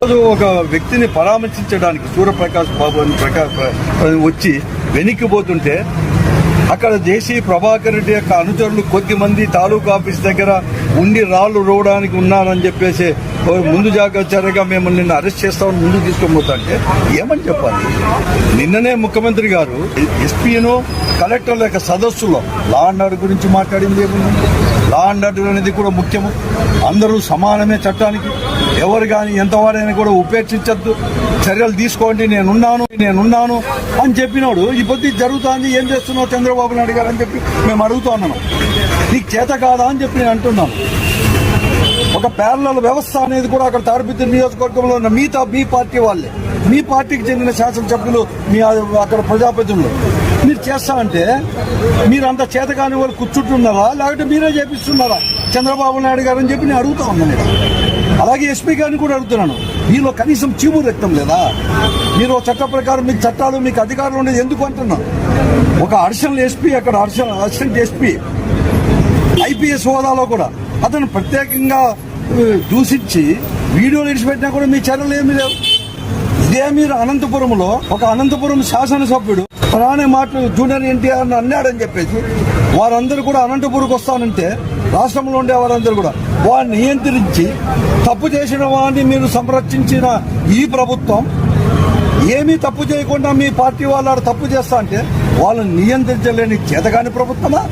ఒక వ్యక్తిని పరామర్శించడానికి సూర్యప్రకాష్ బాబు అని వచ్చి వెనక్కిపోతుంటే అక్కడ జేసీ ప్రభాకర్ రెడ్డి యొక్క అనుచరులు కొద్దిమంది తాలూకా ఆఫీస్ దగ్గర ఉండి రాళ్లు రోవడానికి ఉన్నారని చెప్పేసి ముందు జాగ్రత్తగా మేము నిన్న అరెస్ట్ చేస్తామని ముందుకు తీసుకొని పోతుంటే ఏమని చెప్పాలి? నిన్ననే ముఖ్యమంత్రి గారు ఎస్పీను కలెక్టర్ల యొక్క సదస్సులో లా అండ్ ఆర్డర్ గురించి మాట్లాడింది ఏముంది? లా అండ్ ఆర్డర్ అనేది కూడా ముఖ్యము. అందరూ సమానమే చట్టానికి. ఎవరు కానీ ఎంతవారైనా కూడా ఉపేక్షించద్దు, చర్యలు తీసుకోండి, నేనున్నాను అని చెప్పినాడు. ఈ పొద్దు జరుగుతుంది, ఏం చేస్తున్నావు చంద్రబాబు నాయుడు గారు అని చెప్పి మేము అడుగుతా ఉన్నాను. నీకు చేత కాదా అని చెప్పి నేను అంటున్నాను. ఒక ప్యారలల్ వ్యవస్థ అనేది కూడా అక్కడ తాడిపత్రి నియోజకవర్గంలో ఉన్న మీ పార్టీ వాళ్ళే, మీ పార్టీకి చెందిన శాసనసభ్యులు, మీ అక్కడ ప్రజాప్రతినిధులు మీరు చేస్తా అంటే మీరంతా చేతకాని వాళ్ళు కూర్చుంటున్నారా, లేకపోతే మీరే చేపిస్తున్నారా చంద్రబాబు నాయుడు గారు అని చెప్పి నేను అడుగుతా ఉన్నాను. అలాగే ఎస్పీ గారిని కూడా అడుగుతున్నాను, మీలో కనీసం చీము రక్తం లేదా? మీరు చట్ట ప్రకారం మీకు చట్టాలు, మీకు అధికారులు ఉండేది ఎందుకు అంటున్నా? ఒక అడిషనల్ ఎస్పీ, అక్కడ అసిస్టెంట్ ఎస్పీ ఐపీఎస్ హోదాలో కూడా అతను ప్రత్యేకంగా దూషించి వీడియోలు ఇడిచిపెట్టినా కూడా మీ చర్యలు ఏమీ లేవు. ఇదే మీరు అనంతపురంలో ఒక అనంతపురం శాసనసభ్యుడు రానే మాటలు జూనియర్ ఎన్టీఆర్ అన్నాడని చెప్పేసి వారందరూ కూడా అనంతపురంకి వస్తానంటే రాష్ట్రంలో ఉండే వారందరూ కూడా వారిని నియంత్రించి తప్పు చేసిన వారిని మీరు సంరక్షించిన ఈ ప్రభుత్వం ఏమీ తప్పు చేయకుండా మీ పార్టీ వాళ్ళు తప్పు చేస్తా అంటే వాళ్ళని నియంత్రించలేని చేతగాని ప్రభుత్వమా?